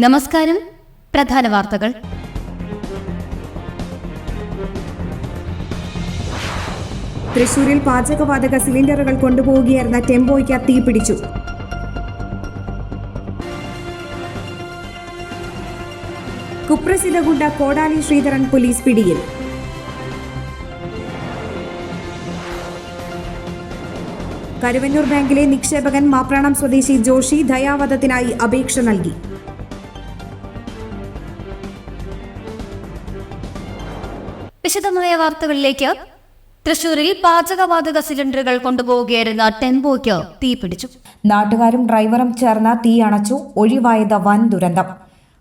നമസ്കാരം. പ്രധാന വാർത്തകൾ. തൃശൂരിൽ പാചകവാതക സിലിണ്ടറുകൾ കൊണ്ടുപോവുകയായിരുന്ന ടെമ്പോയ്ക്ക് തീപിടിച്ചു. കുപ്രസിദ്ധ ഗുണ്ട കോടാലി ശ്രീധരൻ പോലീസ് പിടിയിൽ. കരുവന്നൂർ ബാങ്കിലെ നിക്ഷേപകൻ മാപ്രാണം സ്വദേശി ജോഷി ദയാവധത്തിനായി അപേക്ഷ നൽകി. വിശദമായ വാർത്തകളിലേക്ക്. തൃശൂരിൽ പാചകവാതക സിലിണ്ടറുകൾ കൊണ്ടുപോവുകയായിരുന്ന ടെമ്പോയ്ക്ക് തീപിടിച്ചു. നാട്ടുകാരും ഡ്രൈവറും ചേർന്ന് തീ അണച്ചു. ഒഴിവായത് വൻ ദുരന്തം.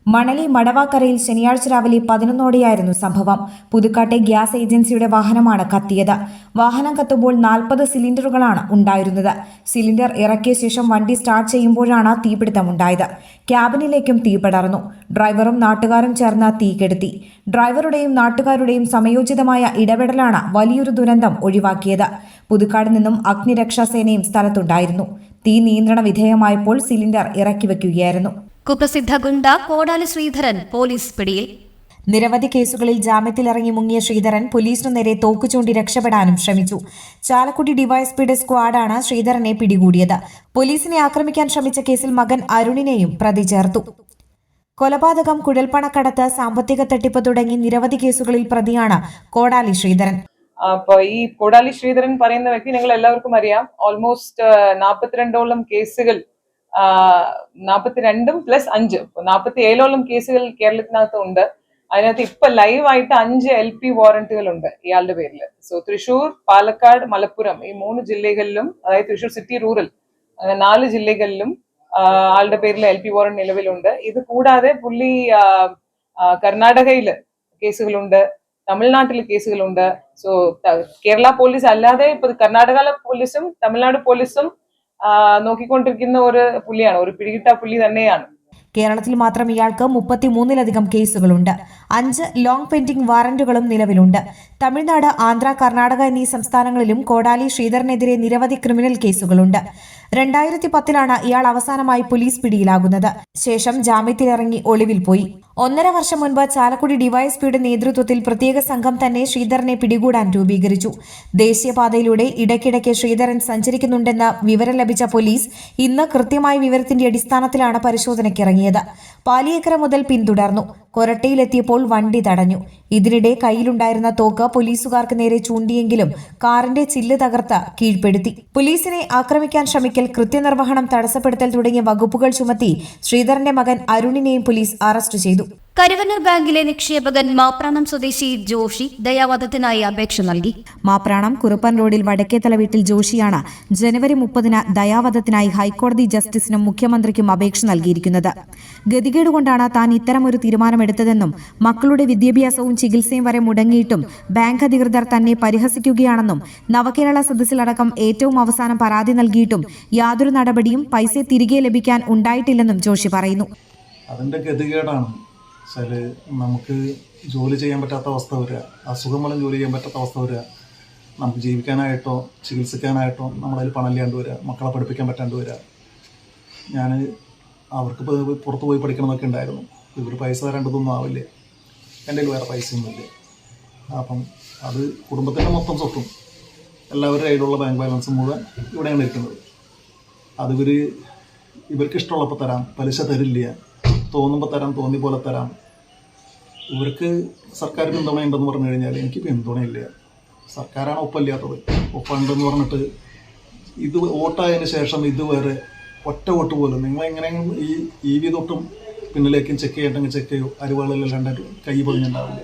മണലി മടവാക്കരയിൽ ശനിയാഴ്ച രാവിലെ 11ഓടെയായിരുന്നു സംഭവം. പുതുക്കാട്ടെ ഗ്യാസ് ഏജൻസിയുടെ വാഹനമാണ് കത്തിയത്. വാഹനം കത്തുമ്പോൾ 40 സിലിണ്ടറുകളാണ് ഉണ്ടായിരുന്നത്. സിലിണ്ടർ ഇറക്കിയ ശേഷം വണ്ടി സ്റ്റാർട്ട് ചെയ്യുമ്പോഴാണ് തീപിടുത്തമുണ്ടായത്. ക്യാബിനിലേക്കും തീ പടർന്നു. ഡ്രൈവറും നാട്ടുകാരും ചേർന്ന് തീ കെടുത്തി. ഡ്രൈവറുടെയും നാട്ടുകാരുടെയും സമയോചിതമായ ഇടപെടലാണ് വലിയൊരു ദുരന്തം ഒഴിവാക്കിയത്. പുതുക്കാട് നിന്നും അഗ്നിരക്ഷാസേനയും സ്ഥലത്തുണ്ടായിരുന്നു. തീ നിയന്ത്രണ വിധേയമായപ്പോൾ സിലിണ്ടർ ഇറക്കി വയ്ക്കുകയായിരുന്നു. കുപ്രസിദ്ധ ഗുണ്ട കോടാലി ശ്രീധരൻ പോലീസ് പിടിയിൽ. നിരവധി കേസുകളിൽ ജാമ്യത്തിലിറങ്ങി മുങ്ങിയ ശ്രീധരൻ പോലീസിനു നേരെ തോക്ക് ചൂണ്ടി രക്ഷപ്പെടാനും ശ്രമിച്ചു. ചാലക്കുടി ഡിവൈഎസ്പിയുടെ സ്ക്വാഡാണ് ശ്രീധരനെ പിടികൂടിയത്. പോലീസിനെ ആക്രമിക്കാൻ ശ്രമിച്ച കേസിൽ മകൻ അരുണിനെയും പ്രതി ചേർത്തു. കൊലപാതകം, കുഴൽപ്പണക്കടത്ത്, സാമ്പത്തിക തട്ടിപ്പ് തുടങ്ങി നിരവധി കേസുകളിൽ പ്രതിയാണ് കോടാലി ശ്രീധരൻ. അപ്പൊ ഈ കോടാലി ശ്രീധരൻ പറയുന്ന വ്യക്തി നിങ്ങൾ എല്ലാവർക്കും അറിയാം. ഓൾമോസ്റ്റ് 42ഓളം കേസുകൾ, 42 + 5 47ഓളം കേസുകൾ കേരളത്തിനകത്ത് ഉണ്ട്. അതിനകത്ത് ഇപ്പൊ ലൈവായിട്ട് 5 LP വാറന്റുകൾ ഉണ്ട് ഇയാളുടെ പേരിൽ. സോ തൃശൂർ, പാലക്കാട്, മലപ്പുറം ഈ 3 ജില്ലകളിലും, അതായത് തൃശൂർ സിറ്റി, റൂറൽ, അങ്ങനെ 4 ജില്ലകളിലും ആളുടെ പേരിൽ LP വാറന്റ് നിലവിലുണ്ട്. ഇത് കൂടാതെ പുള്ളി കർണാടകയില് കേസുകളുണ്ട്, തമിഴ്നാട്ടിൽ കേസുകളുണ്ട്. സോ കേരള പോലീസ് അല്ലാതെ ഇപ്പൊ കർണാടക പോലീസും തമിഴ്നാട് പോലീസും നോക്കിക്കൊണ്ടിരിക്കുന്ന ഒരു പുള്ളിയാണ്, ഒരു പിടികിട്ട പുള്ളി തന്നെയാണ്. കേരളത്തിൽ മാത്രം ഇയാൾക്ക് 33ലധികം കേസുകളുണ്ട്. 5 ലോങ് പെൻഡിംഗ് വാറന്റുകളും നിലവിലുണ്ട്. തമിഴ്നാട്, ആന്ധ്ര, കർണാടക എന്നീ സംസ്ഥാനങ്ങളിലും കോടാലി ശ്രീധരനെതിരെ നിരവധി ക്രിമിനൽ കേസുകളുണ്ട്. 2010ലാണ് ഇയാൾ അവസാനമായി പോലീസ് പിടിയിലാകുന്നത്. ശേഷം ജാമ്യത്തിലിറങ്ങി ഒളിവിൽ പോയി. 1.5 വർഷം മുൻപ് ചാലക്കുടി ഡിവൈഎസ്പിയുടെ നേതൃത്വത്തിൽ പ്രത്യേക സംഘം തന്നെ ശ്രീധരനെ പിടികൂടാൻ രൂപീകരിച്ചു. ദേശീയപാതയിലൂടെ ഇടയ്ക്കിടയ്ക്ക് ശ്രീധരൻ സഞ്ചരിക്കുന്നുണ്ടെന്ന് വിവരം ലഭിച്ച പോലീസ് ഇന്ന് കൃത്യമായ വിവരത്തിന്റെ അടിസ്ഥാനത്തിലാണ് പരിശോധനയ്ക്കിറങ്ങിയത്. പാലിയേക്കര മുതൽ പിന്തുടർന്നു. കൊരട്ടയിലെത്തിയപ്പോൾ വണ്ടി തടഞ്ഞു. ഇതിനിടെ കയ്യിലുണ്ടായിരുന്ന തോക്ക് പോലീസുകാർക്ക് നേരെ ചൂണ്ടിയെങ്കിലും കാറിന്റെ ചില്ല് തകർത്ത് കീഴ്പ്പെടുത്തി. പോലീസിനെ ആക്രമിക്കാൻ ശ്രമിക്കൽ, കൃത്യനിർവഹണം തടസ്സപ്പെടുത്തൽ തുടങ്ങിയ വകുപ്പുകൾ ചുമത്തി ശ്രീധരന്റെ മകൻ അരുണിനെയും പോലീസ് അറസ്റ്റ് ചെയ്തു. കരുവന്നൂർ ബാങ്കിലെ നിക്ഷേപകൻ മാപ്രാണം സ്വദേശി ജോഷി ദയാവധത്തിനായി അപേക്ഷ നൽകി. മാപ്രാണം കുറുപ്പൻ റോഡിൽ വടക്കേത്തല വീട്ടിൽ ജോഷിയാണ് ജനുവരി 30-ന് ദയാവധത്തിനായി ഹൈക്കോടതി ജസ്റ്റിസിനും മുഖ്യമന്ത്രിക്കും അപേക്ഷ നൽകിയിരിക്കുന്നത്. ഗതികേടുകൊണ്ടാണ് താൻ ഇത്തരമൊരു തീരുമാനമെടുത്തതെന്നും മക്കളുടെ വിദ്യാഭ്യാസവും ചികിത്സയും വരെ മുടങ്ങിയിട്ടും ബാങ്ക് അധികൃതർ തന്നെ പരിഹസിക്കുകയാണെന്നും നവകേരള സദസ്സിലടക്കം ഏറ്റവും അവസാനം പരാതി നൽകിയിട്ടും യാതൊരു നടപടിയും പൈസ തിരികെ ലഭിക്കാൻ ഉണ്ടായിട്ടില്ലെന്നും ജോഷി പറയുന്നു. അതിൻ്റെ ഗതികേടാണ് വെച്ചാൽ നമുക്ക് ജോലി ചെയ്യാൻ പറ്റാത്ത അവസ്ഥ വരിക, അസുഖം മൂലം ജോലി ചെയ്യാൻ പറ്റാത്ത അവസ്ഥ വരിക, നമുക്ക് ജീവിക്കാനായിട്ടോ ചികിത്സിക്കാനായിട്ടോ നമ്മളതിൽ പണമില്ലാണ്ട് വരിക, മക്കളെ പഠിപ്പിക്കാൻ പറ്റാണ്ട് വരിക. ഞാൻ അവർക്ക് പുറത്ത് പോയി പഠിക്കണമെന്നൊക്കെ ഉണ്ടായിരുന്നു. ഇവർ പൈസ തരേണ്ടതൊന്നും ആവില്ല. എൻ്റെ കയ്യിൽ വേറെ പൈസയൊന്നുമില്ല. അപ്പം അത് കുടുംബത്തിൻ്റെ മൊത്തം സ്വത്തും എല്ലാവരുടെ കയ്യിലുള്ള ബാങ്ക് ബാലൻസും മുഴുവൻ ഇവിടെയാണ് ഇരിക്കുന്നത്. അത് ഇവർക്ക് ഇഷ്ടമുള്ളപ്പോൾ തരാം, പലിശ തരില്ല, തോന്നുമ്പോൾ തരാം, തോന്നി പോലെ തരാം. ഇവർക്ക് സർക്കാർ പിന്തുണയുണ്ടെന്ന് പറഞ്ഞു കഴിഞ്ഞാൽ എനിക്ക് പിന്തുണയില്ല. സർക്കാരാണ് ഒപ്പമില്ലാത്തത്. ഒപ്പമുണ്ടെന്ന് പറഞ്ഞിട്ട് ഇത് വോട്ടായതിന് ശേഷം ഇതുവരെ ഒറ്റ വോട്ട് പോലും നിങ്ങൾ എങ്ങനെയെങ്കിലും ഈ തൊട്ടും പിന്നിലേക്കും ചെക്ക് ചെയ്യണ്ടെങ്കിൽ ചെക്ക് ചെയ്യൂ. അരിവാളിലല്ലാണ്ട് കൈ പൊതിഞ്ഞുണ്ടാവില്ല.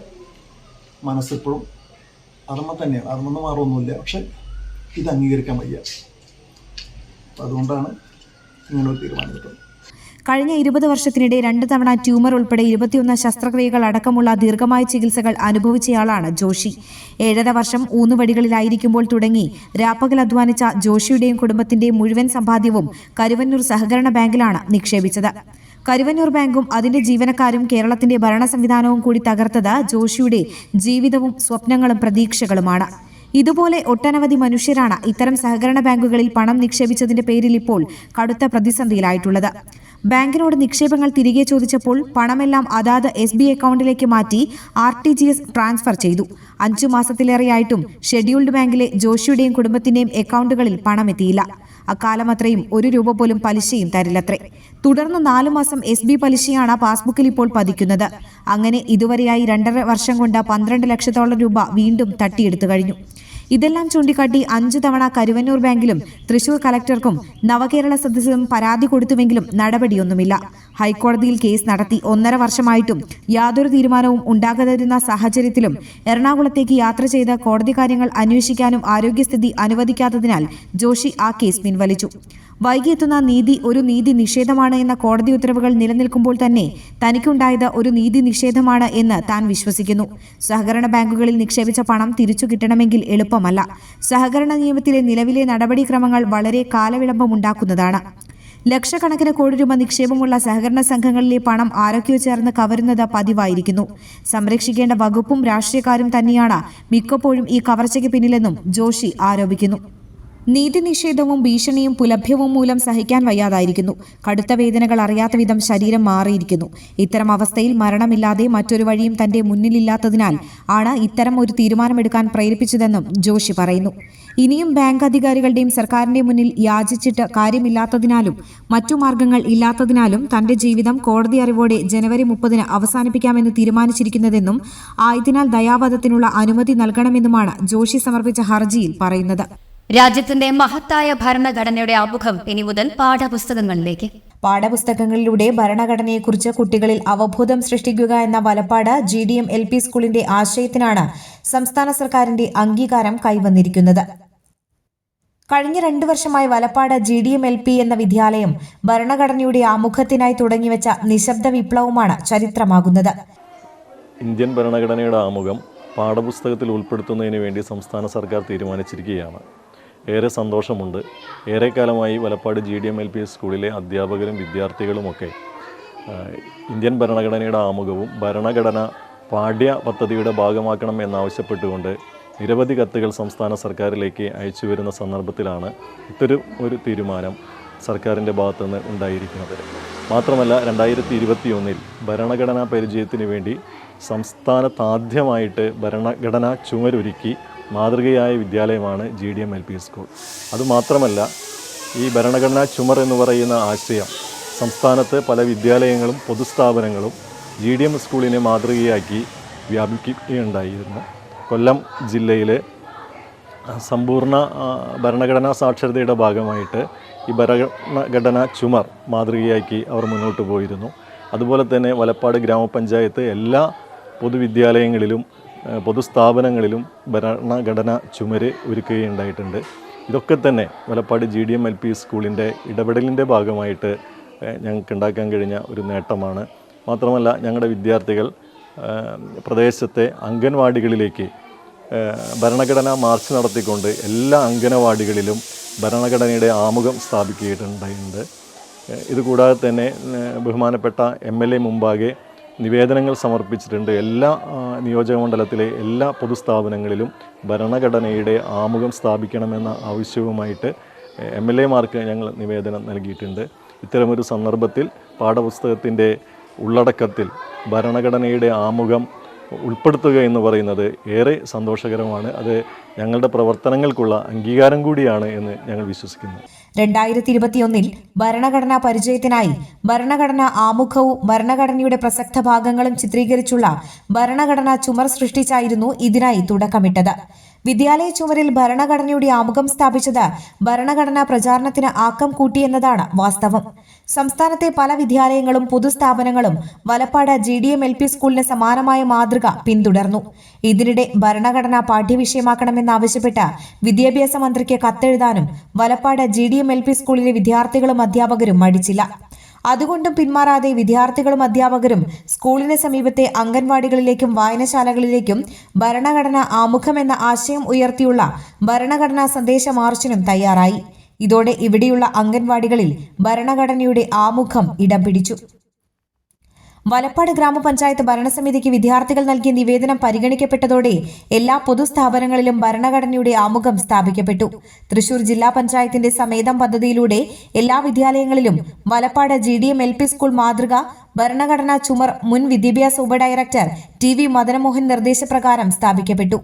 മനസ്സിപ്പോഴും അതൊന്നും തന്നെയാണ്, അതൊന്നും മാറൊന്നുമില്ല. പക്ഷെ ഇത് അംഗീകരിക്കാൻ വയ്യ. അതുകൊണ്ടാണ് ഇങ്ങനൊരു തീരുമാനം കിട്ടുന്നത്. കഴിഞ്ഞ 20 വർഷത്തിനിടെ 2 തവണ ട്യൂമർ ഉൾപ്പെടെ 21 ശസ്ത്രക്രിയകൾ അടക്കമുള്ള ദീർഘമായ ചികിത്സകൾ അനുഭവിച്ചയാളാണ് ജോഷി. 7.5 വർഷം ഊന്നുവടികളിലായിരിക്കുമ്പോൾ തുടങ്ങി രാപ്പകൽ അധ്വാനിച്ച ജോഷിയുടെയും കുടുംബത്തിന്റെയും മുഴുവൻ സമ്പാദ്യവും കരുവന്നൂർ സഹകരണ ബാങ്കിലാണ് നിക്ഷേപിച്ചത്. കരുവന്നൂർ ബാങ്കും അതിന്റെ ജീവനക്കാരും കേരളത്തിന്റെ ഭരണ സംവിധാനവും കൂടി തകർത്തത് ജോഷിയുടെ ജീവിതവും സ്വപ്നങ്ങളും പ്രതീക്ഷകളുമാണ്. ഇതുപോലെ ഒട്ടനവധി മനുഷ്യരാണ് ഇത്തരം സഹകരണ ബാങ്കുകളിൽ പണം നിക്ഷേപിച്ചതിന്റെ പേരിൽ ഇപ്പോൾ കടുത്ത പ്രതിസന്ധിയിലായിട്ടുള്ളത്. ബാങ്കിനോട് നിക്ഷേപങ്ങൾ തിരികെ ചോദിച്ചപ്പോൾ പണമെല്ലാം അതാത് SB അക്കൗണ്ടിലേക്ക് മാറ്റി RTGS ട്രാൻസ്ഫർ ചെയ്തു. 5 മാസത്തിലേറെയായിട്ടും ഷെഡ്യൂൾഡ് ബാങ്കിലെ ജോഷിയുടെയും കുടുംബത്തിന്റെയും അക്കൗണ്ടുകളിൽ പണമെത്തിയില്ല. അക്കാലമത്രയും 1 രൂപ പോലും പലിശയും തരില്ലത്രേ. തുടർന്ന് 4 മാസം SB പലിശയാണ് പാസ്ബുക്കിൽ ഇപ്പോൾ പതിക്കുന്നത്. അങ്ങനെ ഇതുവരെയായി 2.5 വർഷം കൊണ്ട് 12 ലക്ഷത്തോളം രൂപ വീണ്ടും തട്ടിയെടുത്തു കഴിഞ്ഞു. ഇതെല്ലാം ചൂണ്ടിക്കാട്ടി 5 തവണ കരുവന്നൂർ ബാങ്കിലും തൃശൂർ കലക്ടർക്കും നവകേരള സദസ്സിലും പരാതി കൊടുത്തുവെങ്കിലും നടപടിയൊന്നുമില്ല. ഹൈക്കോടതിയിൽ കേസ് നടത്തി 1.5 വർഷമായിട്ടും യാതൊരു തീരുമാനവും ഉണ്ടാകാതിരുന്ന സാഹചര്യത്തിലും എറണാകുളത്തേക്ക് യാത്ര ചെയ്ത് കോടതി കാര്യങ്ങൾ അന്വേഷിക്കാനും ആരോഗ്യസ്ഥിതി അനുവദിക്കാത്തതിനാൽ ജോഷി ആ കേസ് പിൻവലിച്ചു. വൈകിയെത്തുന്ന നീതി ഒരു നീതി നിഷേധമാണ് എന്ന കോടതി ഉത്തരവുകൾ നിലനിൽക്കുമ്പോൾ തന്നെ തനിക്കുണ്ടായത് ഒരു നീതി നിഷേധമാണ് എന്ന് താൻ വിശ്വസിക്കുന്നു. സഹകരണ ബാങ്കുകളിൽ നിക്ഷേപിച്ച പണം തിരിച്ചു കിട്ടണമെങ്കിൽ എളുപ്പമല്ല. സഹകരണ നിയമത്തിലെ നിലവിലെ നടപടിക്രമങ്ങൾ വളരെ കാലവിളംബമുണ്ടാക്കുന്നതാണ്. ലക്ഷക്കണക്കിന് കോടി രൂപ നിക്ഷേപമുള്ള സഹകരണ സംഘങ്ങളിലെ പണം ആരൊക്കെയോ ചേർന്ന് കവരുന്നത് പതിവായിരിക്കുന്നു. സംരക്ഷിക്കേണ്ട വകുപ്പും രാഷ്ട്രീയക്കാരും തന്നെയാണ് മിക്കപ്പോഴും ഈ കവർച്ചയ്ക്ക് പിന്നിലെന്നും ജോഷി ആരോപിക്കുന്നു. നീതി നിഷേധവും ഭീഷണിയും പുലഭ്യവും മൂലം സഹിക്കാൻ വയ്യാതായിരിക്കുന്നു. കടുത്ത വേദനകൾ അറിയാത്ത വിധം ശരീരം മാറിയിരിക്കുന്നു. ഇത്തരം അവസ്ഥയിൽ മരണമില്ലാതെ മറ്റൊരു വഴിയും തന്റെ മുന്നിലില്ലാത്തതിനാൽ ആണ് ഇത്തരം ഒരു തീരുമാനമെടുക്കാൻ പ്രേരിപ്പിച്ചതെന്നും ജോഷി പറയുന്നു. ഇനിയും ബാങ്ക് അധികാരികളുടെയും സർക്കാരിന്റെ മുന്നിൽ യാചിച്ചിട്ട് കാര്യമില്ലാത്തതിനാലും മറ്റു മാർഗങ്ങൾ ഇല്ലാത്തതിനാലും തന്റെ ജീവിതം കോടതി അറിവോടെ ജനുവരി 30 അവസാനിപ്പിക്കാമെന്ന് തീരുമാനിച്ചിരിക്കുന്നതെന്നും ആയതിനാൽ ദയാവധത്തിനുള്ള അനുമതി നൽകണമെന്നുമാണ് ജോഷി സമർപ്പിച്ച ഹർജിയിൽ പറയുന്നത്. രാജ്യത്തിന്റെ മഹത്തായ ഭരണഘടനയുടെ ആമുഖം ഇനി മുതൽ പാഠപുസ്തകങ്ങളിലേക്ക്. പാഠപുസ്തകങ്ങളിലൂടെ ഭരണഘടനയെക്കുറിച്ച് കുട്ടികളിൽ അവബോധം സൃഷ്ടിക്കുക എന്ന വലപ്പാട് GDM LP സ്കൂളിന്റെ ആശയത്തിനാണ് സംസ്ഥാന സർക്കാരിന്റെ അംഗീകാരം കൈവന്നിരിക്കുന്നത്. കഴിഞ്ഞ 2 വർഷമായി വലപ്പാട് GDM LP എന്ന വിദ്യാലയം ഭരണഘടനയുടെ ആമുഖത്തിനായി തുടങ്ങിവെച്ച നിശബ്ദ വിപ്ലവമാണ് ചരിത്രമാകുന്നത്. ഇന്ത്യൻ ഭരണഘടനയുടെ ആമുഖം പാഠപുസ്തകത്തിൽ ഉൾപ്പെടുത്തുന്നതിന് വേണ്ടി സംസ്ഥാന സർക്കാർ തീരുമാനിച്ചിരിക്കുകയാണ്. ഏറെ സന്തോഷമുണ്ട്. ഏറെക്കാലമായി വലപ്പാട് GDM LP സ്കൂളിലെ അധ്യാപകരും വിദ്യാർത്ഥികളുമൊക്കെ ഇന്ത്യൻ ഭരണഘടനയുടെ ആമുഖവും ഭരണഘടന പാഠ്യ പദ്ധതിയുടെ ഭാഗമാക്കണം എന്നാവശ്യപ്പെട്ടുകൊണ്ട് നിരവധി കത്തുകൾ സംസ്ഥാന സർക്കാരിലേക്ക് അയച്ചു വരുന്ന സന്ദർഭത്തിലാണ് ഒരു തീരുമാനം സർക്കാരിൻ്റെ ഭാഗത്തുനിന്ന് ഉണ്ടായിരിക്കുന്നത്. മാത്രമല്ല 2021 ഭരണഘടനാ പരിചയത്തിന് വേണ്ടി സംസ്ഥാനത്താദ്യമായിട്ട് ഭരണഘടനാ ചുമരൊരുക്കി മാതൃകയായ വിദ്യാലയമാണ് GDM LP സ്കൂൾ. അതുമാത്രമല്ല ഈ ഭരണഘടനാ ചുമർ എന്ന് പറയുന്ന ആശയം സംസ്ഥാനത്ത് പല വിദ്യാലയങ്ങളും പൊതുസ്ഥാപനങ്ങളും GDM സ്കൂളിനെ മാതൃകയാക്കി വ്യാപിക്കുകയുണ്ടായിരുന്നു. കൊല്ലം ജില്ലയിലെ സമ്പൂർണ്ണ ഭരണഘടനാ സാക്ഷരതയുടെ ഭാഗമായിട്ട് ഈ ഭരണഘടനാ ചുമർ മാതൃകയാക്കി അവർ മുന്നോട്ട് പോയിരുന്നു. അതുപോലെ തന്നെ വലപ്പാട് ഗ്രാമപഞ്ചായത്ത് എല്ലാ പൊതുവിദ്യാലയങ്ങളിലും പൊതുസ്ഥാപനങ്ങളിലും ഭരണഘടനാ ചുമര് ഒരുക്കുകയുണ്ടായിട്ടുണ്ട്. ഇതൊക്കെ തന്നെ വലപ്പാട് GDM LP സ്കൂളിൻ്റെ ഇടപെടലിൻ്റെ ഭാഗമായിട്ട് ഞങ്ങൾക്ക് ഉണ്ടാക്കാൻ കഴിഞ്ഞ ഒരു നേട്ടമാണ്. മാത്രമല്ല ഞങ്ങളുടെ വിദ്യാർത്ഥികൾ പ്രദേശത്തെ അംഗൻവാടികളിലേക്ക് ഭരണഘടനാ മാർച്ച് നടത്തിക്കൊണ്ട് എല്ലാ അംഗനവാടികളിലും ഭരണഘടനയുടെ ആമുഖം സ്ഥാപിക്കുകയുണ്ടായിട്ടുണ്ട്. ഇതുകൂടാതെ തന്നെ ബഹുമാനപ്പെട്ട MLA മുമ്പാകെ നിവേദനങ്ങൾ സമർപ്പിച്ചിട്ടുണ്ട്. എല്ലാ നിയോജകമണ്ഡലത്തിലെ എല്ലാ പൊതുസ്ഥാപനങ്ങളിലും ഭരണഘടനയുടെ ആമുഖം സ്ഥാപിക്കണമെന്ന ആവശ്യവുമായിട്ട് MLAമാർക്ക് ഞങ്ങൾ നിവേദനം നൽകിയിട്ടുണ്ട്. ഇത്തരമൊരു സന്ദർഭത്തിൽ പാഠപുസ്തകത്തിൻ്റെ ഉള്ളടക്കത്തിൽ ഭരണഘടനയുടെ ആമുഖം ഉൾപ്പെടുത്തുക എന്ന് പറയുന്നത് ഏറെ സന്തോഷകരമാണ്. അത് ഞങ്ങളുടെ പ്രവർത്തനങ്ങൾക്കുള്ള അംഗീകാരം കൂടിയാണ് എന്ന് ഞങ്ങൾ വിശ്വസിക്കുന്നു. 2021 ഭരണഘടനാ പരിചയത്തിനായി ഭരണഘടനാ ആമുഖവും ഭരണഘടനയുടെ പ്രസക്ത ഭാഗങ്ങളും ചിത്രീകരിച്ചുള്ള ഭരണഘടനാ ചുമർ സൃഷ്ടിച്ചായിരുന്നു ഇതിനായി തുടക്കമിട്ടത്. വിദ്യാലയ ചുമരിൽ ഭരണഘടനയുടെ ആമുഖം സ്ഥാപിച്ചത് ഭരണഘടനാ പ്രചാരണത്തിന് ആക്കം കൂട്ടിയെന്നതാണ് വാസ്തവം. സംസ്ഥാനത്തെ പല വിദ്യാലയങ്ങളും പൊതുസ്ഥാപനങ്ങളും വലപ്പാട് GDM LP സ്കൂളിന് സമാനമായ മാതൃക പിന്തുടർന്നു. ഇതിനിടെ ഭരണഘടന പാഠ്യവിഷയമാക്കണമെന്നാവശ്യപ്പെട്ട് വിദ്യാഭ്യാസ മന്ത്രിക്ക് കത്തെഴുതാനും വലപ്പാട് GDM LP സ്കൂളിലെ വിദ്യാർത്ഥികളും അധ്യാപകരും മടിച്ചില്ല. അതുകൊണ്ടും പിന്മാറാതെ വിദ്യാർത്ഥികളും അധ്യാപകരും സ്കൂളിന് സമീപത്തെ അംഗൻവാടികളിലേക്കും വായനശാലകളിലേക്കും ഭരണഘടന ആമുഖമെന്ന ആശയം ഉയർത്തിയുള്ള ഭരണഘടനാ സന്ദേശ മാർച്ചിനും തയ്യാറായി. ഇതോടെ ഇവിടെയുള്ള അംഗൻവാടികളിൽ ഭരണഘടനയുടെ ആമുഖം ഇടം പിടിച്ചു. വലപ്പാട് ഗ്രാമപഞ്ചായത്ത് ഭരണസമിതിക്ക് വിദ്യാർത്ഥികൾ നൽകിയ നിവേദനം പരിഗണിക്കപ്പെട്ടതോടെ എല്ലാ പൊതുസ്ഥാപനങ്ങളിലും ഭരണഘടനയുടെ ആമുഖം സ്ഥാപിക്കപ്പെട്ടു. തൃശൂർ ജില്ലാ പഞ്ചായത്തിന്റെ സമേതം പദ്ധതിയിലൂടെ എല്ലാ വിദ്യാലയങ്ങളിലും വലപ്പാട് GDM LP സ്കൂൾ മാതൃക ഭരണഘടനാ ചുമർ മുൻ വിദ്യാഭ്യാസ ഉപഡയറക്ടർ TV മദനമോഹൻ നിർദ്ദേശപ്രകാരം സ്ഥാപിക്കപ്പെട്ടു.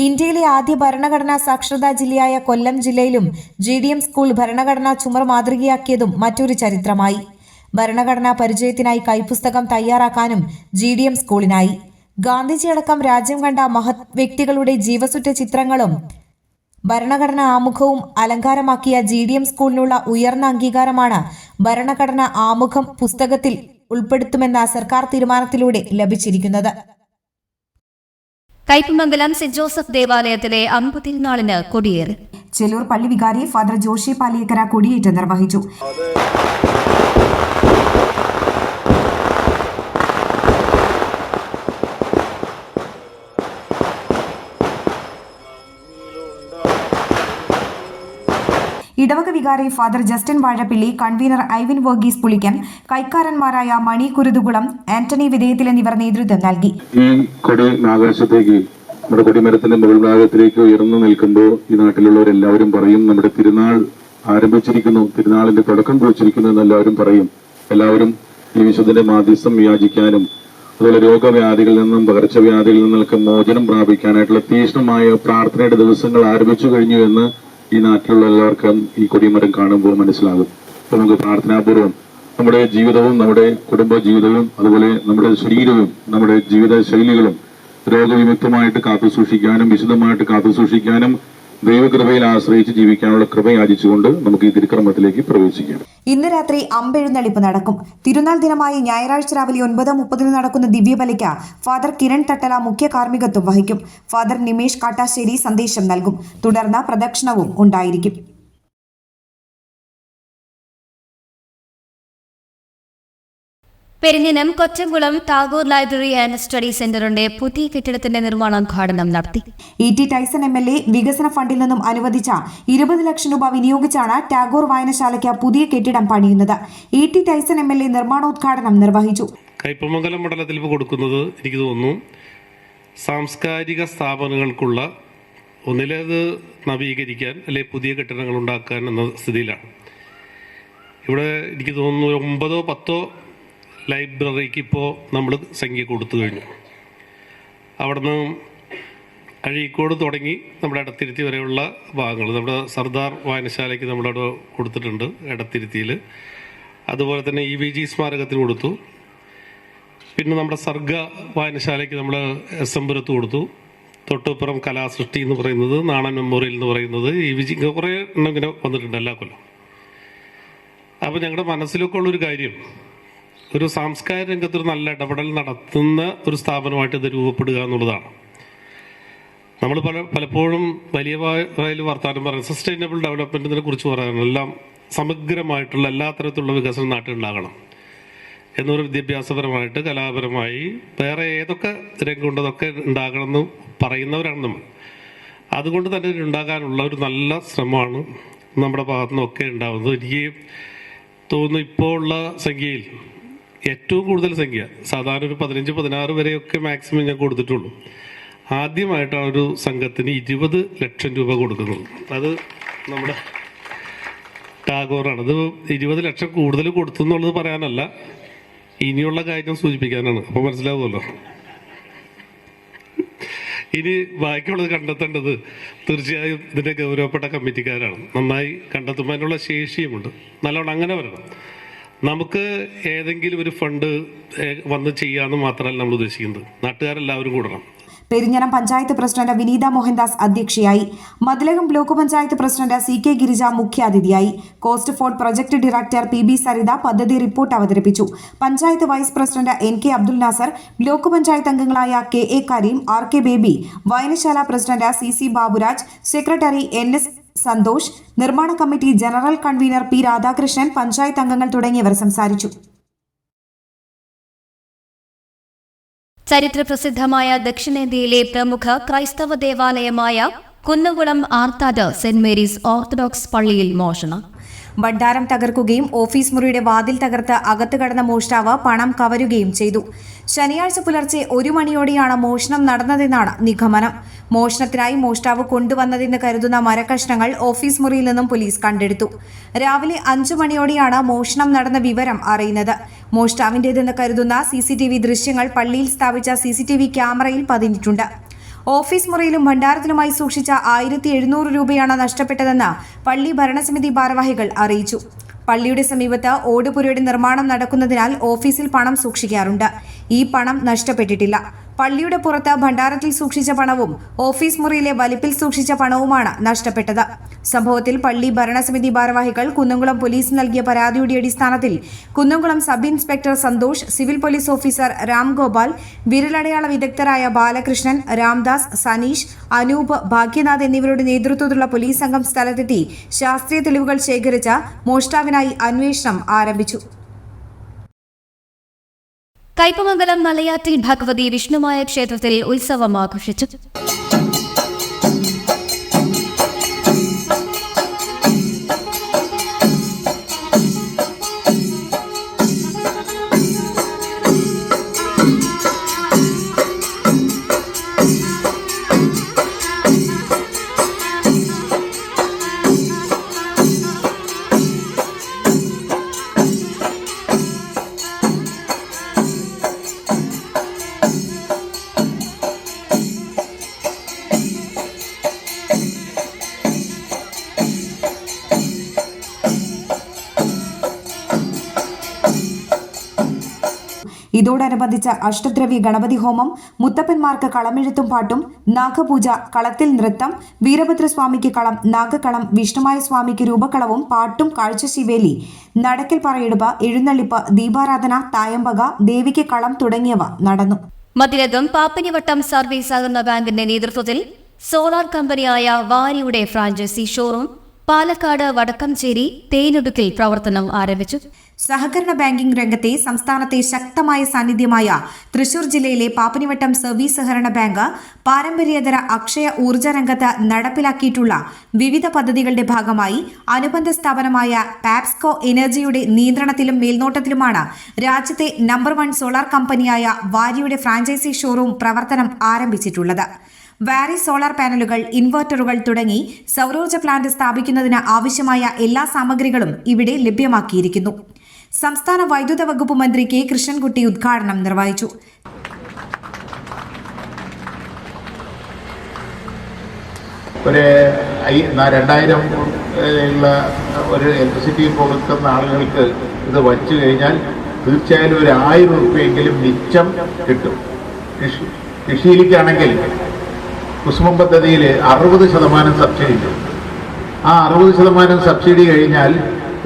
ഇന്ത്യയിലെ ആദ്യ ഭരണഘടനാ സാക്ഷരതാ ജില്ലയായ കൊല്ലം ജില്ലയിലും GDM സ്കൂൾ ഭരണഘടനാ ചുമർ മാതൃകയാക്കിയതും മറ്റൊരു ചരിത്രമായി. ഭരണഘടനാ പരിചയത്തിനായി കൈപ്പുസ്തകം തയ്യാറാക്കാനും GDM സ്കൂളിനായി. ഗാന്ധിജിയടക്കം രാജ്യം കണ്ട മഹത് വ്യക്തികളുടെ ജീവസുറ്റ ചിത്രങ്ങളും ഭരണഘടനാ ആമുഖവും അലങ്കാരമാക്കിയ GDM സ്കൂളിനുള്ള ഉയർന്ന അംഗീകാരമാണ് ഭരണഘടനാ ആമുഖം പുസ്തകത്തിൽ ഉൾപ്പെടുത്തുമെന്ന സർക്കാർ തീരുമാനത്തിലൂടെ ലഭിച്ചിരിക്കുന്നത്. കയ്പമംഗലം സെന്റ് ജോസഫ് ദേവാലയത്തിലെ അമ്പതിരുനാളിന് കൊടിയേറി. ചെല്ലൂർ പള്ളി വികാരി ഫാദർ ജോഷി പാലിയക്കര കൊടിയേറ്റ് നിർവഹിച്ചു. ഇടവക വികാരി ഫാദർ ജസ്റ്റിൻ വാഴപ്പിള്ളി, കൺവീനർ ഐവിൻ വർഗീസ് പുളിക്കൻ, കൈക്കാരന്മാരായ മണി കുരുതുകുളം, ആന്റണി വിധേയത്തിൽ എന്നിവർ നേതൃത്വം നൽകി. ഈ കൊടി ആകാശത്തേക്ക്, നമ്മുടെ കൊടിമരത്തിന്റെ മുകൾ ഭാഗത്തിലേക്ക് ഉയർന്നു നിൽക്കുമ്പോൾ ഈ നാട്ടിലുള്ളവരെല്ലാവരും പറയും, നമ്മുടെ തിരുനാൾ ആരംഭിച്ചിരിക്കുന്നു, തിരുനാളിന്റെ തുടക്കം കുറിച്ചിരിക്കുന്നു എന്ന് എല്ലാവരും പറയും. എല്ലാവരും ഈ വിശുദ്ധന്റെ മാധ്യസ്ഥം യാചിക്കാനും അതുപോലെ രോഗവ്യാധികളിൽ നിന്നും പകർച്ചവ്യാധികളിൽ നിന്നൊക്കെ മോചനം പ്രാപിക്കാനായിട്ടുള്ള തീക്ഷ്ണമായ പ്രാർത്ഥനയുടെ ദിവസങ്ങൾ ആരംഭിച്ചു കഴിഞ്ഞു എന്ന് ഈ നാട്ടിലുള്ള എല്ലാവർക്കും ഈ കൊടിമരം കാണുമ്പോൾ മനസ്സിലാകും. അപ്പൊ നമുക്ക് പ്രാർത്ഥനാപൂർവ്വം നമ്മുടെ ജീവിതവും നമ്മുടെ കുടുംബ ജീവിതവും അതുപോലെ നമ്മുടെ ശരീരവും നമ്മുടെ ജീവിത ശൈലികളും രോഗവിമുക്തമായിട്ട് കാത്തുസൂക്ഷിക്കാനും വിശുദ്ധമായിട്ട് കാത്തുസൂക്ഷിക്കാനും ദൈവകൃപയിൽ ആശ്രയിച്ച് ജീവിക്കാനുള്ള കൃപ യാചിച്ചുകൊണ്ട് നമുക്ക് ഈ തിരുക്രമത്തിലേക്ക് പ്രവേശിക്കാം. ഇന്ന് രാത്രി അമ്പെഴുന്നള്ളിപ്പ് നടക്കും. തിരുനാൾ ദിനമായ ഞായറാഴ്ച രാവിലെ 9:30 നടക്കുന്ന ദിവ്യബലിക്ക് ഫാദർ കിരൺ തട്ടല മുഖ്യ കാർമ്മികത്വം വഹിക്കും. ഫാദർ നിമേഷ് കാട്ടാശ്ശേരി സന്ദേശം നൽകും. തുടർന്ന് പ്രദക്ഷിണവും ഉണ്ടായിരിക്കും. Perinjanam Kochamkulam Tagore library and study സെന്ററിന്റെ പുതിയ കെട്ടിടത്തിന്റെ നിർമ്മാണോദ്ഘാടനം നടത്തി. E.T. ടൈസൺ MLA വികസന ഫണ്ടിൽ നിന്നും അനുവദിച്ച 20 ലക്ഷം രൂപ വിനിയോഗിച്ചാണ് ടാഗോർ വായനശാലയ്ക്ക് പുതിയ കെട്ടിടം പണിയുന്നത്. E.T. ടൈസൺ MLA നിർമ്മാണോദ്ഘാടനം നിർവഹിച്ചു. കയ്പമംഗലം മണ്ഡലത്തിൽ കൊടുക്കുന്നത് എനിക്ക് തോന്നുന്നു സാംസ്കാരിക സ്ഥാപനങ്ങൾക്കുള്ള ഒന്നിലേത് നവീകരിക്കാൻ അല്ലെങ്കിൽ പുതിയ കെട്ടിടങ്ങൾ ഉണ്ടാക്കാൻ എന്ന സ്ഥിതിയിലാണ്. ഇവിടെ എനിക്ക് തോന്നുന്നു 9-10 ലൈബ്രറിക്ക് ഇപ്പോൾ നമ്മൾ സംഖ്യ കൊടുത്തു കഴിഞ്ഞു. അവിടുന്ന് അഴീക്കോട് തുടങ്ങി നമ്മുടെ എടത്തിരുത്തി വരെയുള്ള ഭാഗങ്ങൾ നമ്മുടെ സർദാർ വായനശാലയ്ക്ക് നമ്മളവിടെ കൊടുത്തിട്ടുണ്ട് എടത്തിരുത്തിയിൽ. അതുപോലെ തന്നെ EVG സ്മാരകത്തിന് കൊടുത്തു. പിന്നെ നമ്മുടെ സർഗ വായനശാലയ്ക്ക് നമ്മൾ എസ്എംപുരത്ത് കൊടുത്തു. തൊട്ടുപുറം കലാസൃഷ്ടി എന്ന് പറയുന്നത്, നാണൻ മെമ്മോറിയൽ എന്ന് പറയുന്നത്, EVG കുറേ എണ്ണം ഇങ്ങനെ വന്നിട്ടുണ്ട് എല്ലാ കൊല്ലം. അപ്പോൾ ഞങ്ങളുടെ മനസ്സിലൊക്കെ ഉള്ളൊരു കാര്യം, ഒരു സാംസ്കാരിക രംഗത്തൊരു നല്ല ഇടപെടൽ നടത്തുന്ന ഒരു സ്ഥാപനമായിട്ട് ഇത് രൂപപ്പെടുക എന്നുള്ളതാണ്. നമ്മൾ പലപ്പോഴും വലിയ വായിൽ വർത്തമാനം പറയുന്നത് സസ്റ്റൈനബിൾ ഡെവലപ്മെൻറ്റിനെ കുറിച്ച് പറയാനാണ്. എല്ലാം സമഗ്രമായിട്ടുള്ള എല്ലാ തരത്തിലുള്ള വികസനം നാട്ടിലുണ്ടാകണം എന്നൊരു വിദ്യാഭ്യാസപരമായിട്ട് കലാപരമായി വേറെ ഏതൊക്കെ രംഗമുണ്ടോ അതൊക്കെ ഉണ്ടാകണമെന്ന് പറയുന്നവരാണ് നമ്മൾ. അതുകൊണ്ട് തന്നെ ഉണ്ടാകാനുള്ള ഒരു നല്ല ശ്രമമാണ് നമ്മുടെ ഭാഗത്തു നിന്നൊക്കെ ഉണ്ടാകുന്നത്. എനിക്ക് തോന്നുന്നു ഇപ്പോൾ ഉള്ള സംഖ്യയിൽ ഏറ്റവും കൂടുതൽ സംഖ്യ സാധാരണ ഒരു 15-16 വരെയൊക്കെ മാക്സിമം ഞാൻ കൊടുത്തിട്ടുള്ളൂ. ആദ്യമായിട്ടാണ് ഒരു സംഘത്തിന് 20 ലക്ഷം രൂപ കൊടുക്കുന്നത്. അത് നമ്മുടെ ടാഗോറാണ്. അത് 20 ലക്ഷം കൂടുതൽ കൊടുത്തു എന്നുള്ളത് പറയാനല്ല, ഇനിയുള്ള കാര്യം സൂചിപ്പിക്കാനാണ്. അപ്പോൾ മനസ്സിലാവുമല്ലോ. ഇനി ബാക്കിയുള്ളത് കണ്ടെത്തേണ്ടത് തീർച്ചയായും ഇതിൻ്റെ ഗൗരവപ്പെട്ട കമ്മിറ്റിക്കാരാണ്. നന്നായി കണ്ടെത്തുമ്പോൾ അതിനുള്ള ശേഷിയുമുണ്ട്. നല്ലോണം അങ്ങനെ വരണം. നമുക്ക് ഏതെങ്കിലും ഒരു ഫണ്ട് വന്ന് ചെയ്യാമെന്ന് മാത്രമല്ല നമ്മൾ ഉദ്ദേശിക്കുന്നത്. നാട്ടുകാരെല്ലാവരും കൂടണം. പെരിഞ്ഞനം പഞ്ചായത്ത് പ്രസിഡന്റ് വിനീത മോഹൻദാസ് അധ്യക്ഷയായി. Mathilakam block panchayat president CK Girija മുഖ്യാതിഥിയായി. Costford project director PB Saritha പദ്ധതി റിപ്പോർട്ട് അവതരിപ്പിച്ചു. Panchayat vice president NK Abdul Nasar, block panchayat അംഗങ്ങളായ KA കരീം, RK ബേബി, വായനശാല president CC Baburaj, secretary NS Santhosh, നിർമ്മാണ committee general convener P Radhakrishnan, panchayat അംഗങ്ങൾ തുടങ്ങിയവർ സംസാരിച്ചു. ചരിത്രപ്രസിദ്ധമായ ദക്ഷിണേന്ത്യയിലെ പ്രമുഖ ക്രൈസ്തവ ദേവാലയമായ കുന്നംകുളം ആർത്താട് സെന്റ് മേരീസ് ഓർത്തഡോക്സ് പള്ളിയിൽ മോഷണം. ഭണ്ഡാരം തകർക്കുകയും ഓഫീസ് മുറിയുടെ വാതിൽ തകർത്ത് അകത്ത് കടന്ന മോഷ്ടാവ് പണം കവരുകയും ചെയ്തു. ശനിയാഴ്ച പുലർച്ചെ 1 മണിയോടെയാണ് മോഷണം നടന്നതെന്നാണ് നിഗമനം. മോഷണത്തിനായി മോഷ്ടാവ് കൊണ്ടുവന്നതെന്ന് കരുതുന്ന മരക്കഷ്ണങ്ങൾ ഓഫീസ് മുറിയിൽ നിന്നും പോലീസ് കണ്ടെടുത്തു. രാവിലെ 5 മണിയോടെയാണ് മോഷണം നടന്ന വിവരം അറിയുന്നത്. മോഷ്ടാവിന്റേതെന്ന് കരുതുന്ന CCTV ദൃശ്യങ്ങൾ പള്ളിയിൽ സ്ഥാപിച്ച CCTV ക്യാമറയിൽ പതിഞ്ഞിട്ടുണ്ട്. ഓഫീസ് മുറിയിലും ഭണ്ഡാരത്തിലുമായി സൂക്ഷിച്ച 1700 രൂപയാണ് നഷ്ടപ്പെട്ടതെന്ന് പള്ളി ഭരണസമിതി ഭാരവാഹികൾ അറിയിച്ചു. പള്ളിയുടെ സമീപത്ത് ഓടുപുരയുടെ നിർമ്മാണം നടക്കുന്നതിനാൽ ഓഫീസിൽ പണം സൂക്ഷിക്കാറുണ്ട്. ഈ പണം നഷ്ടപ്പെട്ടിട്ടില്ല. പള്ളിയുടെ പുറത്ത് ഭണ്ഡാരത്തിൽ സൂക്ഷിച്ച പണവും ഓഫീസ് മുറിയിലെ വലിപ്പിൽ സൂക്ഷിച്ച പണവുമാണ് നഷ്ടപ്പെട്ടത്. സംഭവത്തിൽ പള്ളി ഭരണസമിതി ഭാരവാഹികൾ കുന്നംകുളം പോലീസ് നൽകിയ പരാതിയുടെ അടിസ്ഥാനത്തിൽ Kunnamkulam sub inspector Santhosh, civil police officer Ramgopal, വിരലടയാള വിദഗ്ധരായ ബാലകൃഷ്ണൻ, രാംദാസ്, സനീഷ്, അനൂപ്, ഭാഗ്യനാഥ് എന്നിവരുടെ നേതൃത്വത്തിലുള്ള പോലീസ് സംഘം സ്ഥലത്തെത്തി ശാസ്ത്രീയ തെളിവുകൾ ശേഖരിച്ച് മോഷ്ടാവിനായി അന്വേഷണം ആരംഭിച്ചു. കയ്പമംഗലം മലയാറ്റിൽ ഭഗവതി വിഷ്ണുമായ ക്ഷേത്രത്തിൽ ഉത്സവം ആഘോഷിച്ചു. ഇതോടനുബന്ധിച്ച് അഷ്ടദ്രവ്യ ഗണപതി ഹോമം, മുത്തപ്പന്മാർക്ക് കളമെഴുത്തും പാട്ടും, നാഗപൂജ, കളത്തിൽ നൃത്തം, വീരഭദ്രസ്വാമിക്ക് കളം, നാഗക്കളം, വിഷ്ണുമായ സ്വാമിക്ക് രൂപക്കളവും പാട്ടും, കാഴ്ചശിവേലി, നടക്കൽ പറയെടുപ്പ്, എഴുന്നള്ളിപ്പ്, ദീപാരാധന, തായമ്പക, ദേവിക്ക് കളം തുടങ്ങിയവ നടന്നു. മതിലകം പാപ്പനിവട്ടം സർവീസ് സഹകരണ ബാങ്കിന്റെ നേതൃത്വത്തിൽ സോളാർ കമ്പനിയായ വാരിയുടെ ഫ്രാഞ്ചൈസി ഷോറൂം പാലക്കാട് വടക്കംചേരി തേനൊടുക്കിൽ പ്രവർത്തനം ആരംഭിച്ചു. സഹകരണ ബാങ്കിംഗ് രംഗത്തെ സംസ്ഥാനത്തെ ശക്തമായ സാന്നിധ്യമായ തൃശൂർ ജില്ലയിലെ പാപ്പനിവട്ടം സർവീസ് സഹകരണ ബാങ്ക് പാരമ്പര്യേതര അക്ഷയ ഊർജ്ജ രംഗത്ത് നടപ്പിലാക്കിയിട്ടുള്ള വിവിധ പദ്ധതികളുടെ ഭാഗമായി അനുബന്ധ സ്ഥാപനമായ പാപ്സ്കോ എനർജിയുടെ നിയന്ത്രണത്തിലും മേൽനോട്ടത്തിലുമാണ് രാജ്യത്തെ നമ്പർ 1 സോളാർ കമ്പനിയായ വാരിയുടെ ഫ്രാഞ്ചൈസി ഷോറൂം പ്രവർത്തനം ആരംഭിച്ചിട്ടുള്ളത്. വാരി സോളാർ പാനലുകൾ, ഇൻവെർട്ടറുകൾ തുടങ്ങി സൗരോർജ്ജ പ്ലാന്റ് സ്ഥാപിക്കുന്നതിന് ആവശ്യമായ എല്ലാ സാമഗ്രികളും ഇവിടെ ലഭ്യമാക്കിയിരിക്കുന്നു. സംസ്ഥാന വൈദ്യുത വകുപ്പ് മന്ത്രി കെ കൃഷ്ണൻകുട്ടി ഉദ്ഘാടനം നിർവഹിച്ചു. ഒരു 2000 ഉള്ള ഒരു ഇലക്ട്രിസിറ്റി കൊടുക്കുന്ന ആളുകൾക്ക് ഇത് വച്ചു കഴിഞ്ഞാൽ തീർച്ചയായും ഒരു 1000 രൂപയെങ്കിലും മിച്ചം കിട്ടും. കൃഷിയിലേക്കാണെങ്കിൽ കുസുമം പദ്ധതിയിൽ 60% സബ്സിഡി ഉണ്ട്. ആ 60% സബ്സിഡി കഴിഞ്ഞാൽ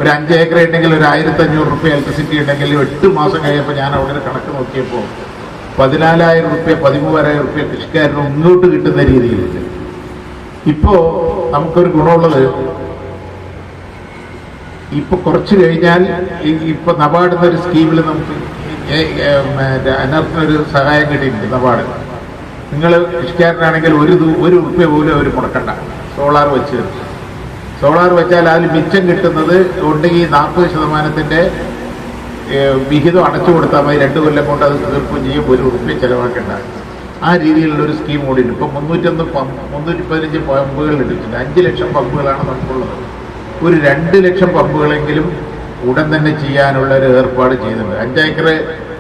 ഒരു 5 ഏക്കർ ഉണ്ടെങ്കിൽ ഒരു 1500 രൂപ ഇലക്ട്രിസിറ്റി ഉണ്ടെങ്കിൽ 8 മാസം കഴിയുമ്പോൾ ഞാൻ അവിടെ കണക്ക് നോക്കിയപ്പോൾ 14,000 രൂപ 13,000 രൂപ കൃഷിക്കാരന് മുന്നോട്ട് കിട്ടുന്ന രീതിയിലുണ്ട്. ഇപ്പോൾ നമുക്കൊരു ഗുണമുള്ളത്, ഇപ്പോൾ കുറച്ച് കഴിഞ്ഞാൽ ഇപ്പോൾ നബാർഡ് ഒരു സ്കീമിൽ നമുക്ക് അതിനകത്തൊരു സഹായം കിട്ടിയിട്ടുണ്ട്. നബാർഡ് നിങ്ങൾ കൃഷിക്കാരനാണെങ്കിൽ ഒരു രൂപ പോലും അവർ മുടക്കണ്ട. സോളാർ വെച്ചാൽ അതിൽ മിച്ചം കിട്ടുന്നത് ഉണ്ടെങ്കിൽ 40% വിഹിതം അടച്ചു കൊടുത്താൽ മതി. 2 കൊല്ലം കൊണ്ട് അത് തീർക്കുകയും ചെയ്യും. 1 രൂപ ചിലവാക്കേണ്ട. ആ രീതിയിലുള്ളൊരു സ്കീം കൂടി ഉണ്ട്. ഇപ്പം 315 പമ്പുകൾ എടുത്തിട്ടുണ്ട്. 5 ലക്ഷം പമ്പുകളാണ് നമുക്കുള്ളത്. ഒരു 2 ലക്ഷം പമ്പുകളെങ്കിലും ഉടൻ തന്നെ ചെയ്യാനുള്ള ഒരു ഏർപ്പാട് ചെയ്യുന്നുണ്ട്. 5 ഏക്കർ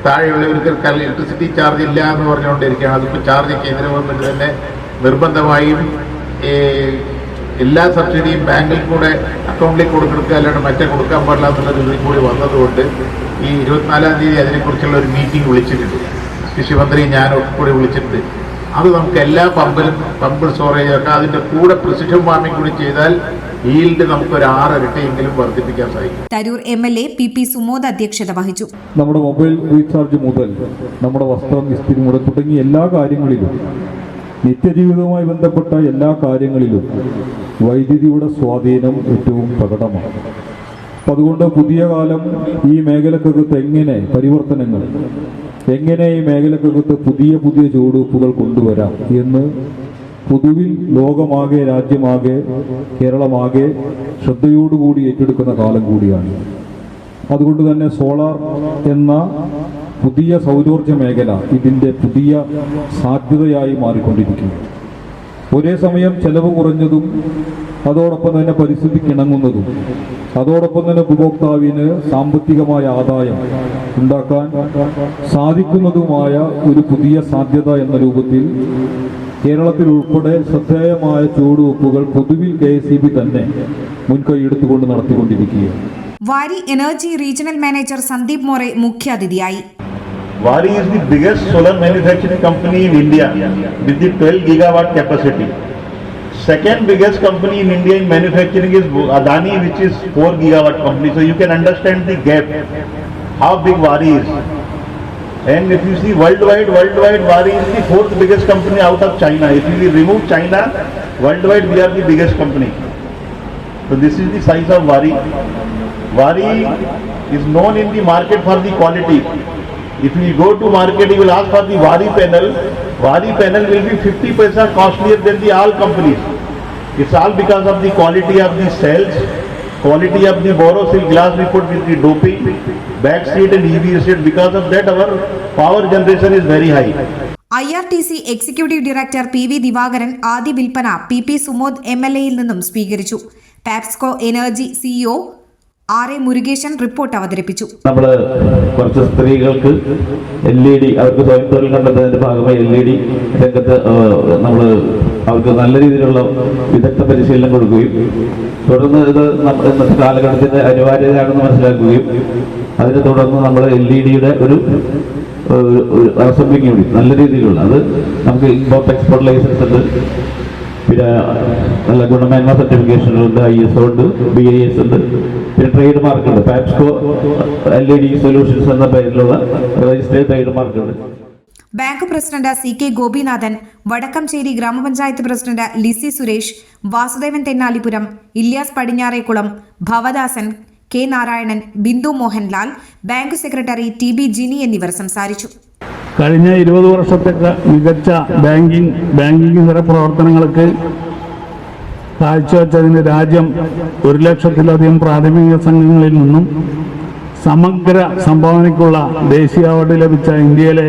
താഴെയുള്ളവർക്ക് ഇലക്ട്രിസിറ്റി ചാർജ് ഇല്ല എന്ന് പറഞ്ഞുകൊണ്ടിരിക്കുകയാണ്. അതിപ്പോൾ ചാർജ് കേന്ദ്ര ഗവൺമെൻറ് തന്നെ നിർബന്ധമായും എല്ലാ സബ്സിഡിയും ബാങ്കിൽ കൂടെ അക്കൗണ്ടിൽ കൊടുക്കുക, അല്ലാണ്ട് മറ്റേ കൊടുക്കാൻ പാടില്ല എന്നുള്ളൊരു ഇതിൽ കൂടി വന്നതുകൊണ്ട് ഈ 24-ാം തീയതി അതിനെക്കുറിച്ചുള്ള ഒരു മീറ്റിംഗ് വിളിച്ചിട്ടുണ്ട്. കൃഷിമന്ത്രി ഞാനൊക്കെ കൂടി വിളിച്ചിട്ടുണ്ട്. അത് നമുക്ക് എല്ലാ പമ്പ് സ്റ്റോറേജ് ഒക്കെ അതിൻ്റെ കൂടെ പ്രിസിഷൻ ഫാമിംഗ് കൂടി ചെയ്താൽ ഈൽഡ് നമുക്കൊരു 6 ഇരട്ടിയെങ്കിലും വർദ്ധിപ്പിക്കാൻ സാധിക്കും. തരൂർ MLA PP സുമോദ് അധ്യക്ഷത വഹിച്ചു. നമ്മുടെ മൊബൈൽ റീചാർജ് മുതൽ നമ്മുടെ വസ്ത്രം ഇസ്തിരി മുതൽ തുടങ്ങിയ എല്ലാ കാര്യങ്ങളിലും, നിത്യജീവിതവുമായി ബന്ധപ്പെട്ട എല്ലാ കാര്യങ്ങളിലും വൈദ്യുതിയുടെ സ്വാധീനം ഏറ്റവും പ്രകടമാണ്. അപ്പം അതുകൊണ്ട് പുതിയ കാലം ഈ മേഖലക്കകത്ത് എങ്ങനെ പരിവർത്തനങ്ങൾ, എങ്ങനെ ഈ മേഖലക്കകത്ത് പുതിയ ചുവടുവെപ്പുകൾ കൊണ്ടുവരാം എന്ന് പൊതുവിൽ ലോകമാകെ, രാജ്യമാകെ, കേരളമാകെ ശ്രദ്ധയോടുകൂടി ഏറ്റെടുക്കുന്ന കാലം കൂടിയാണ്. അതുകൊണ്ട് തന്നെ സോളാർ എന്ന പുതിയ സൗരോർജ്ജ മേഖല ഇതിൻ്റെ പുതിയ സാധ്യതയായി മാറിക്കൊണ്ടിരിക്കുന്നു. ഒരേ സമയം ചെലവ് കുറഞ്ഞതും അതോടൊപ്പം തന്നെ പരിസ്ഥിതിക്ക് ഇണങ്ങുന്നതും അതോടൊപ്പം തന്നെ ഉപഭോക്താവിന് സാമ്പത്തികമായ ആദായം ഉണ്ടാക്കാൻ സാധിക്കുന്നതുമായ ഒരു പുതിയ സാധ്യത എന്ന രൂപത്തിൽ കേരളത്തിൽ ഉൾപ്പെടെ ശ്രദ്ധേയമായ ചുവടുവെപ്പുകൾ പൊതുവിൽ KSEB തന്നെ മുൻകൈയെടുത്തുകൊണ്ട് നടത്തിക്കൊണ്ടിരിക്കുകയാണ്. വാരി energy regional manager Sandeep More മുഖ്യാതിഥിയായി. Wari is the biggest solar manufacturing company in India with the 12 gigawatt capacity. Second biggest company in India in manufacturing is Adani, which is 4 gigawatt company. So you can understand the gap, how big Wari is. And if you see worldwide, Wari is the 4th biggest company out of China. If we remove China, worldwide we are the biggest company. So this is the size of Wari. Wari is known in the market for the quality. If you go to market, you will ask for the Wari panel. Wari panel will be 50% costlier than the all companies. It's all because of the quality of the cells, quality of the borosilicate glass we put with the doping, back seat and EV seat. Because of that, our power generation is very high. IRTC executive director PV Divakaran ആദ്യ വിൽപ്പന PP Sumod MLAയിൽ നിന്നും സ്വീകരിച്ചു. Papsco energy CEO RA Murugesan report അവതരിപ്പിച്ചു. നമ്മൾ കുറച്ച് സ്ത്രീകൾക്ക് LED അവർക്ക് സ്വയം തൊഴിൽ കണ്ടെത്തുന്നതിന്റെ ഭാഗമായി LED രംഗത്ത് നമ്മൾ അവർക്ക് നല്ല രീതിയിലുള്ള വിദഗ്ധ പരിശീലനം കൊടുക്കുകയും തുടർന്ന് ഇത് ഇന്നത്തെ കാലഘട്ടത്തിന്റെ അനിവാര്യതയാണെന്ന് മനസ്സിലാക്കുകയും അതിനെ തുടർന്ന് നമ്മൾ LED-യുടെ ഒരു അസംബ്ലിംഗ് യൂണിറ്റ് നല്ല രീതിയിലുള്ള അത് നമുക്ക് ഇമ്പോർട്ട് എക്സ്പോർട്ട് ലൈസൻസ് ഉണ്ട്, പിന്നെ നല്ല ഗുണമേന്മ സർട്ടിഫിക്കേഷനുണ്ട്, ISO ഉണ്ട്, BIS ഉണ്ട്, പിന്നെ ട്രേഡ് മാർക്ക് ഉണ്ട്, പാപ്സ്കോ LED സൊല്യൂഷൻസ് എന്ന പേരിലുള്ള രജിസ്റ്റേർഡ് ട്രേഡ് മാർക്ക് ഉണ്ട്. Bank president CK Gopinathan, Vadakkanchery grama panchayat president Lizzy Suresh, Vasudevan Thennalipuram, Ilyas Padinjarekkulam, Bhavadasan, K Narayanan, Bindu Mohanlal, bank secretary TB Jini എന്നിവർ സംസാരിച്ചു. കഴിഞ്ഞ 20 വർഷത്തെ മികച്ച ബാങ്കിംഗ് ഇതര പ്രവർത്തനങ്ങൾക്ക് കാഴ്ചവെച്ചതിന് രാജ്യം 1 ലക്ഷത്തിലധികം പ്രാഥമിക സംഘങ്ങളിൽ നിന്നും സമഗ്ര സംഭാവനയ്ക്കുള്ള ദേശീയ അവാർഡ് ലഭിച്ച ഇന്ത്യയിലെ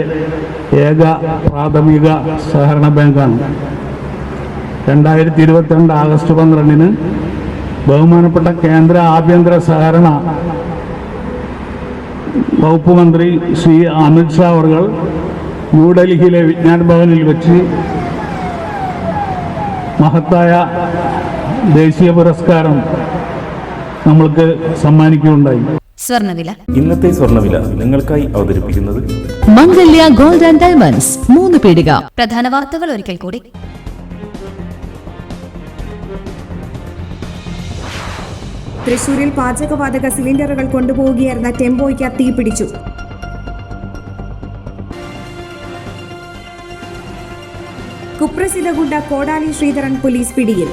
ഏക പ്രാഥമിക സഹകരണ ബാങ്കാണ്. 2022 ആഗസ്റ്റ് 12 ബഹുമാനപ്പെട്ട കേന്ദ്ര ആഭ്യന്തര സഹകരണ വകുപ്പ് മന്ത്രി ശ്രീ അമിത്ഷാ അവർ ന്യൂഡൽഹിയിലെ വിജ്ഞാൻ ഭവനിൽ വെച്ച് മഹത്തായ ദേശീയ പുരസ്കാരം നമ്മൾക്ക് സമ്മാനിക്കുകയുണ്ടായി. സ്വർണ്ണവില. ഇന്നത്തെ സ്വർണ്ണവില നിങ്ങൾക്കായി അവതരിപ്പിക്കുന്നത് മംഗല്യ ഗോൾഡ് ആൻഡ് ഡയമണ്ട്സ് 3 പീടിക. പ്രധാന വാർത്തകൾ ഒരിക്കൽ കൂടി. തൃശൂരിൽ പാചകവാതക സിലിണ്ടറുകൾ കൊണ്ടുപോവുകയായിരുന്ന ടെമ്പോയ്ക്ക് തീപിടിച്ചു. കുപ്രസിദ്ധ ഗുണ്ട കോടാലി ശ്രീധരൻ പോലീസ് പിടിയിൽ.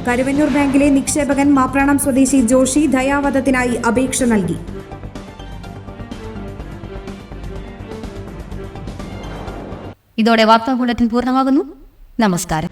കരുവന്നൂർ ബാങ്കിലെ നിക്ഷേപകൻ മാപ്രാണം സ്വദേശി ജോഷി ദയാവധത്തിനായി അപേക്ഷ നൽകി. ഇതോടെ വാർത്താ ബുള്ളറ്റിൻ പൂർണ്ണമാകുന്നു. നമസ്കാരം.